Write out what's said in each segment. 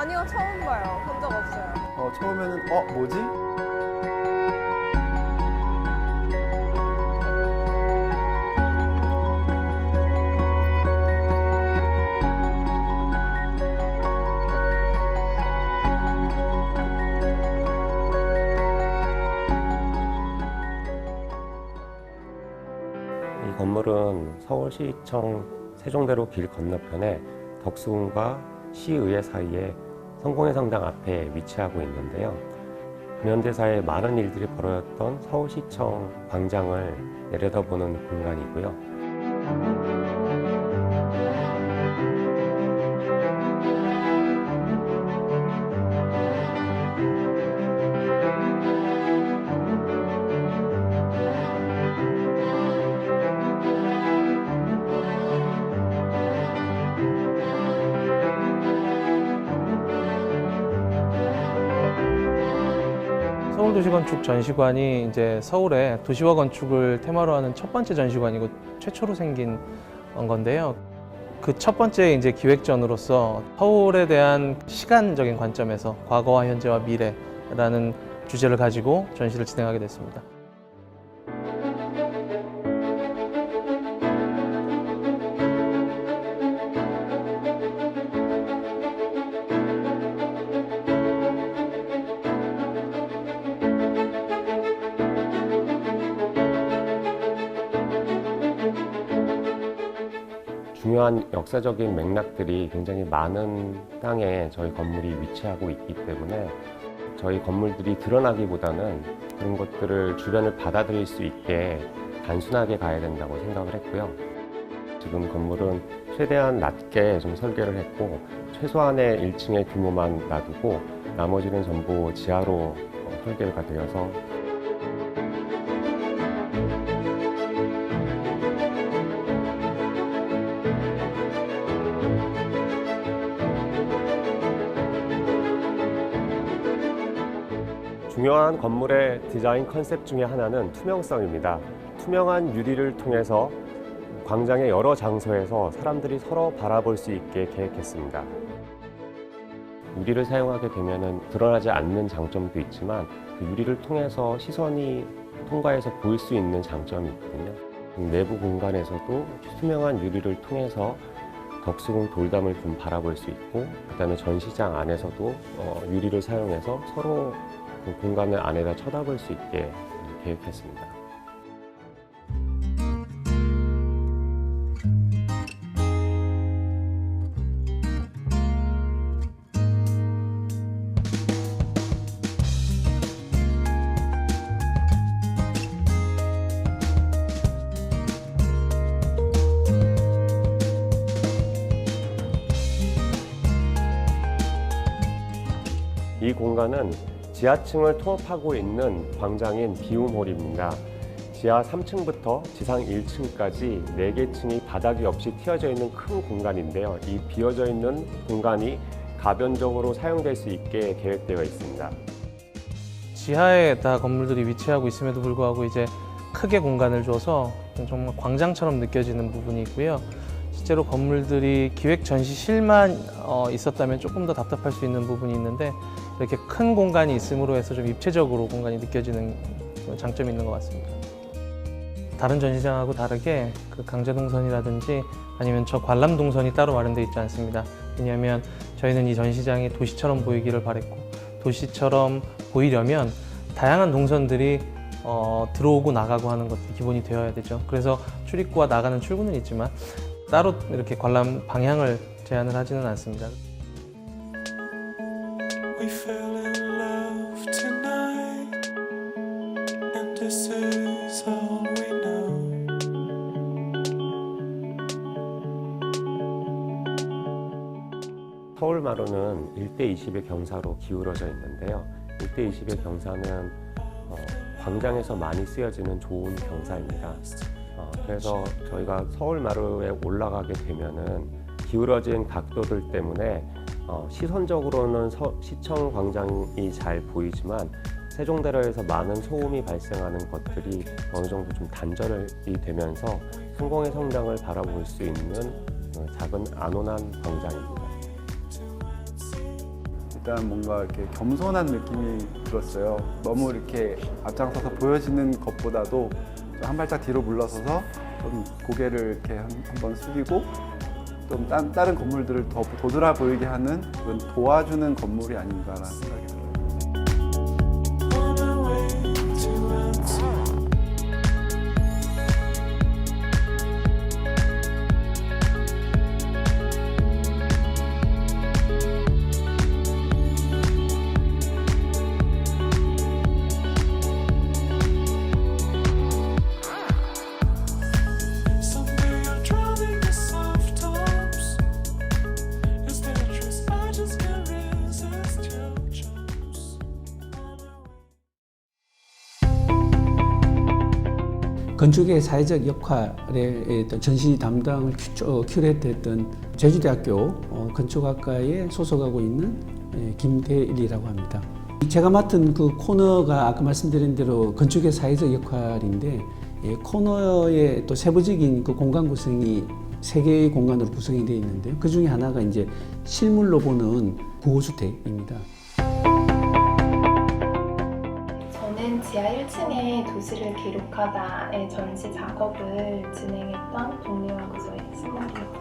아니요, 처음 봐요. 본 적 없어요. 처음에는 뭐지? 이 건물은 서울시청 세종대로 길 건너편에 덕수궁과 시의회 사이에 성공회 성당 앞에 위치하고 있는데요. 근현대사에 많은 일들이 벌어졌던 서울시청 광장을 내려다보는 공간이고요. 서울도시건축 전시관이 이제 서울의 도시화 건축을 테마로 하는 첫 번째 전시관이고 최초로 생긴 건데요. 그 첫 번째 이제 기획전으로서 서울에 대한 시간적인 관점에서 과거와 현재와 미래라는 주제를 가지고 전시를 진행하게 됐습니다. 중요한 역사적인 맥락들이 굉장히 많은 땅에 저희 건물이 위치하고 있기 때문에 저희 건물들이 드러나기보다는 그런 것들을 주변을 받아들일 수 있게 단순하게 가야 된다고 생각을 했고요. 지금 건물은 최대한 낮게 좀 설계를 했고 최소한의 1층의 규모만 놔두고 나머지는 전부 지하로 설계가 되어서 중요한 건물의 디자인 컨셉 중에 하나는 투명성입니다. 투명한 유리를 통해서 광장의 여러 장소에서 사람들이 서로 바라볼 수 있게 계획했습니다. 유리를 사용하게 되면 드러나지 않는 장점도 있지만 그 유리를 통해서 시선이 통과해서 보일 수 있는 장점이 있거든요. 내부 공간에서도 투명한 유리를 통해서 덕수궁 돌담을 좀 바라볼 수 있고 그다음에 전시장 안에서도 유리를 사용해서 서로 그 공간을 안에다 쳐다볼 수 있게 계획했습니다. 이 공간은 지하층을 통합하고 있는 광장인 비움홀입니다. 지하 3층부터 지상 1층까지 4개 층이 바닥이 없이 튀어져 있는 큰 공간인데요. 이 비어져 있는 공간이 가변적으로 사용될 수 있게 계획되어 있습니다. 지하에 다 건물들이 위치하고 있음에도 불구하고 이제 크게 공간을 줘서 정말 광장처럼 느껴지는 부분이 있고요. 실제로 건물들이 기획 전시실만 있었다면 조금 더 답답할 수 있는 부분이 있는데 이렇게 큰 공간이 있음으로 해서 좀 입체적으로 공간이 느껴지는 장점이 있는 것 같습니다. 다른 전시장하고 다르게 그 강제동선이라든지 아니면 저 관람동선이 따로 마련되어 있지 않습니다. 왜냐하면 저희는 이 전시장이 도시처럼 보이기를 바랬고 도시처럼 보이려면 다양한 동선들이 들어오고 나가고 하는 것들이 기본이 되어야 되죠. 그래서 출입구와 나가는 출구는 있지만 따로 이렇게 관람 방향을 제한을 하지는 않습니다. We fell in love tonight, and this is all we know. 서울마루는 1:20의 경사로 기울어져 있는데요. 1:20의 경사는 광장에서 많이 쓰여지는 좋은 경사입니다. 그래서 저희가 서울마루에 올라가게 되면은 기울어진 각도들 때문에 시선적으로는 시청 광장이 잘 보이지만 세종대로에서 많은 소음이 발생하는 것들이 어느 정도 좀 단절이 되면서 성공회 성당을 바라볼 수 있는 작은 안온한 광장입니다. 일단 뭔가 이렇게 겸손한 느낌이 들었어요. 너무 이렇게 앞장서서 보여지는 것보다도 좀 한 발짝 뒤로 물러서서 좀 고개를 이렇게 한번 숙이고 좀 다른 건물들을 더 도드라 보이게 하는 그런 도와주는 건물이 아닌가라는 생각이 들어요. On our way to answer. Someday you're drowning in soft tops. It's dangerous, I just can't resist your charms. 건축의 사회적 역할의 또 전시 담당을 큐레이트했던 제주대학교 건축학과에 소속하고 있는 김대일이라고 합니다. 제가 맡은 그 코너가 아까 말씀드린 대로 건축의 사회적 역할인데 코너의 또 세부적인 그 공간 구성이 세 개의 공간으로 구성이 되어 있는데요. 그 중에 하나가 이제 실물로 보는 구호주택입니다. 저는 지하 1층에 도시를 기록하다의 전시 작업을 진행했던 동료연구소의 신문입니다.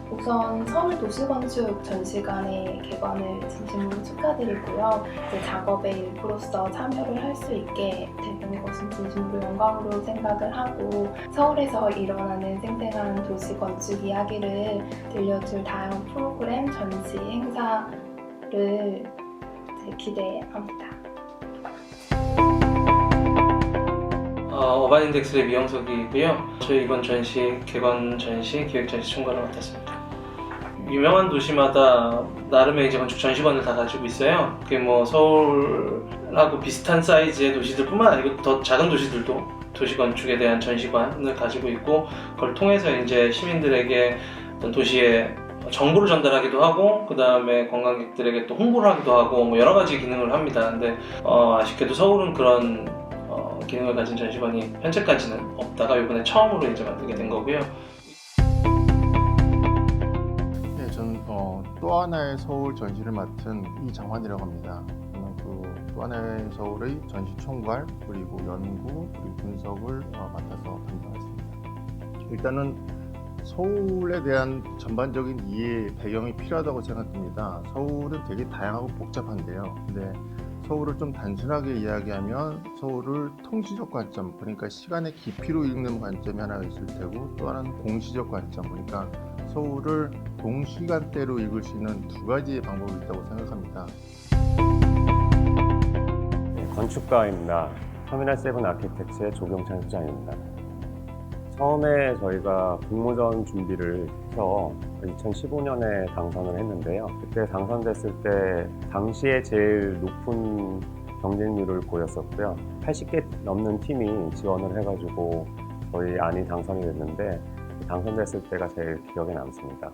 우선 서울도시건축 전시관의 개관을 진심으로 축하드리고요. 제 작업의 일부로서 참여를 할 수 있게 되는 것은 진심으로 영광으로 생각을 하고 서울에서 일어나는 생생한 도시건축 이야기를 들려줄 다양한 프로그램, 전시, 행사를 기대합니다. 어반인덱스의 미영석이고요. 저희 이번 전시 개관 전시 기획 전시 총괄을 맡았습니다. 유명한 도시마다 나름의 이제 건축 전시관을 다 가지고 있어요. 그게 뭐 서울하고 비슷한 사이즈의 도시들뿐만 아니고 더 작은 도시들도 도시 건축에 대한 전시관을 가지고 있고 그걸 통해서 이제 시민들에게 어떤 도시의 정보를 전달하기도 하고 그 다음에 관광객들에게 또 홍보를 하기도 하고 뭐 여러 가지 기능을 합니다. 근데 아쉽게도 서울은 그런 기능을 가진 전시관이 현재까지는 없다가 이번에 처음으로 이제 만들게 된 거고요. 네, 저는 또 하나의 서울 전시를 맡은 이장환이라고 합니다. 저는 그 또 하나의 서울의 전시 총괄 그리고 연구 그리고 분석을 맡아서 담당했습니다. 일단은 서울에 대한 전반적인 이해 배경이 필요하다고 생각됩니다. 서울은 되게 다양하고 복잡한데요. 근데 서울을 좀 단순하게 이야기하면 서울을 통시적 관점, 그러니까 시간의 깊이로 읽는 관점이 하나 있을 테고 또 하나는 공시적 관점, 그러니까 서울을 동시간대로 읽을 수 있는 두 가지의 방법이 있다고 생각합니다. 네, 건축가입니다. 터미널 세븐 아키텍츠의 조경찬 소장입니다. 처음에 저희가 공모전 준비를 해서 2015년에 당선을 했는데요. 그때 당선됐을 때 당시에 제일 높은 경쟁률을 보였었고요. 80개 넘는 팀이 지원을 해가지고 저희 안이 당선이 됐는데 당선됐을 때가 제일 기억에 남습니다.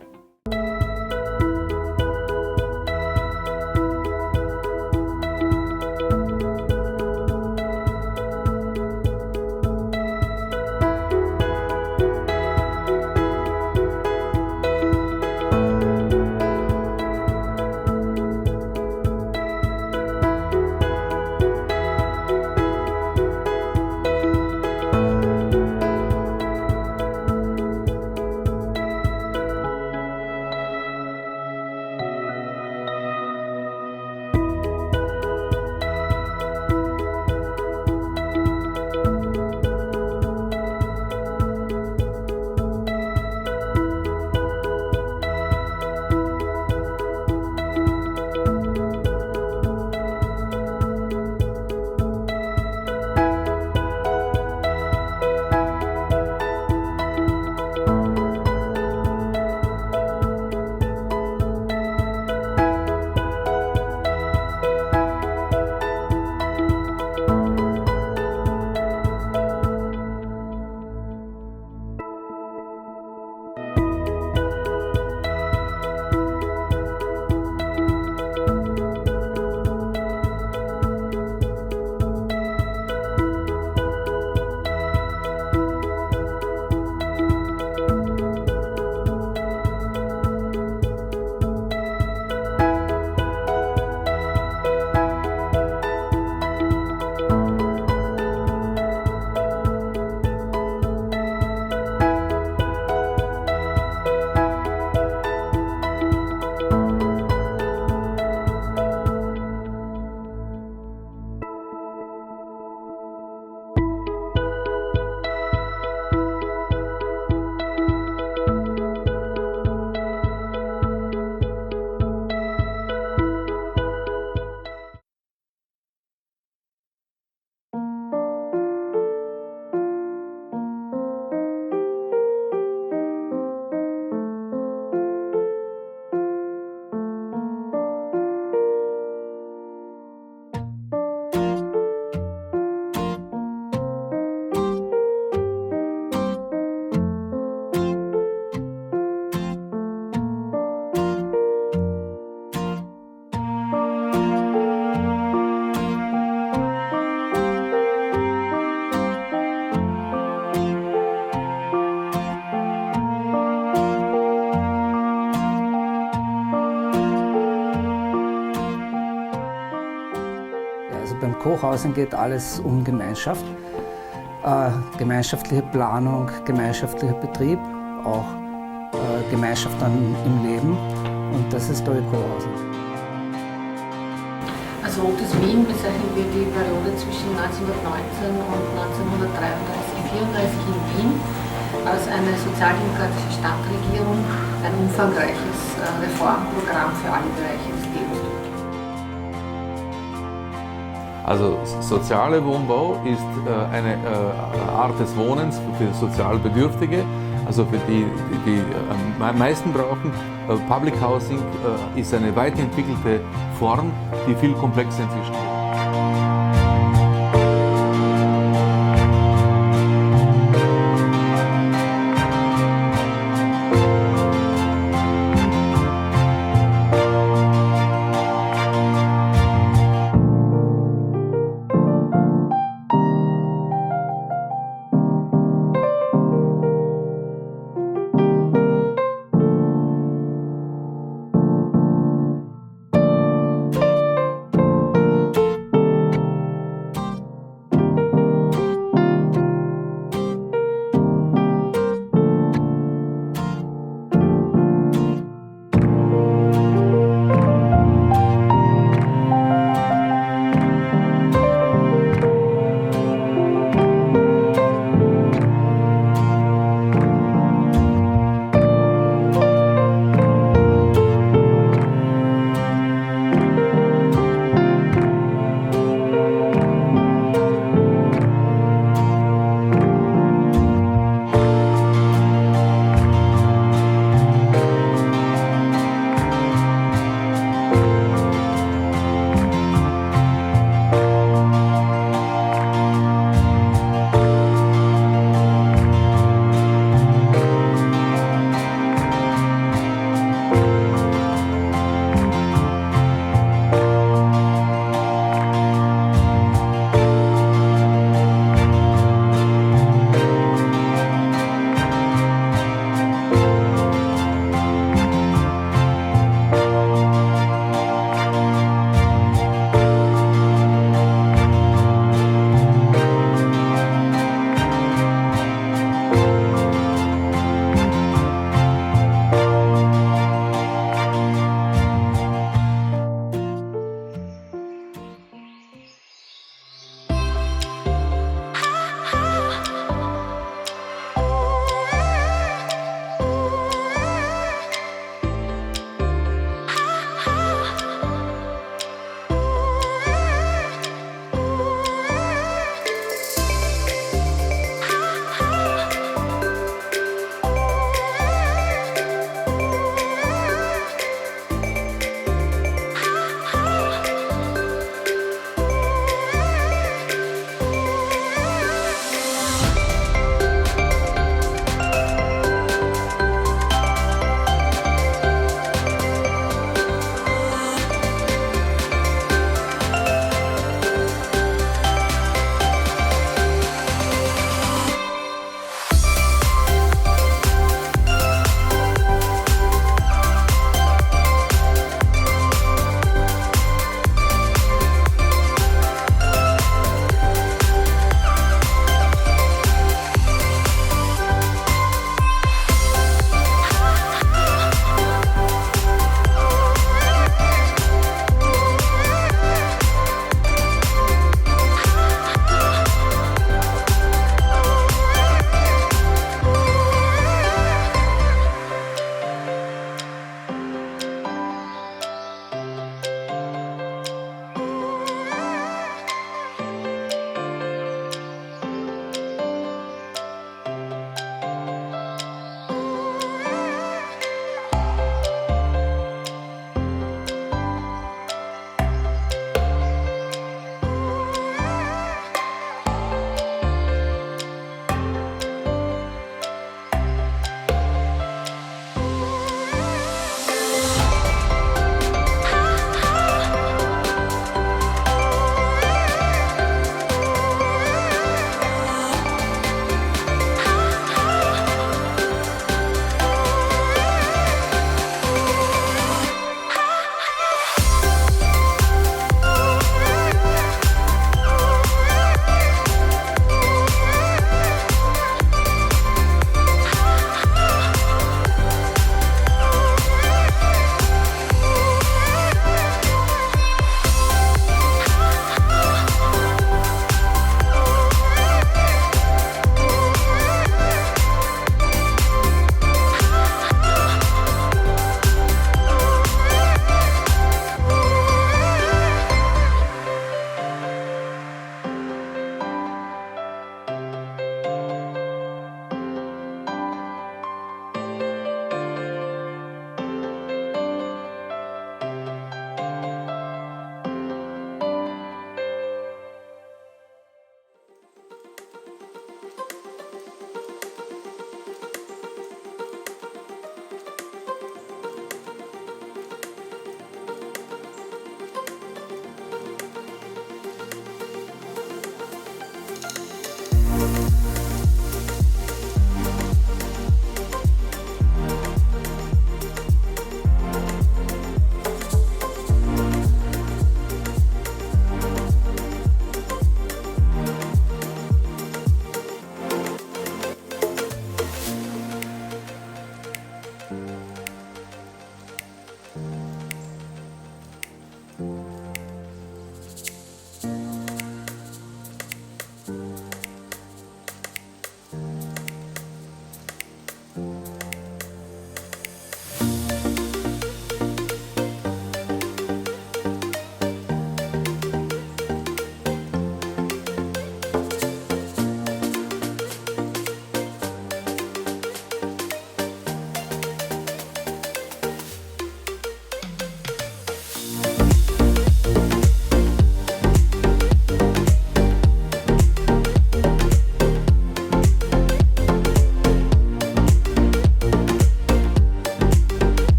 Also beim Co-Housing geht alles um Gemeinschaft, gemeinschaftliche Planung, gemeinschaftlicher Betrieb, auch Gemeinschaft dann im Leben, und das ist bei Co-Housing. Als Rotes Wien bezeichnen wir die Periode zwischen 1919 und 1933-34 in Wien als eine sozialdemokratische Stadtregierung, ein umfangreiches Reformprogramm für alle Bereiche des Lebens. Also sozialer Wohnbau ist eine Art des Wohnens für sozial Bedürftige, also für die am meisten brauchen. Public Housing ist eine weiterentwickelte Form, die viel komplexer inzwischen ist.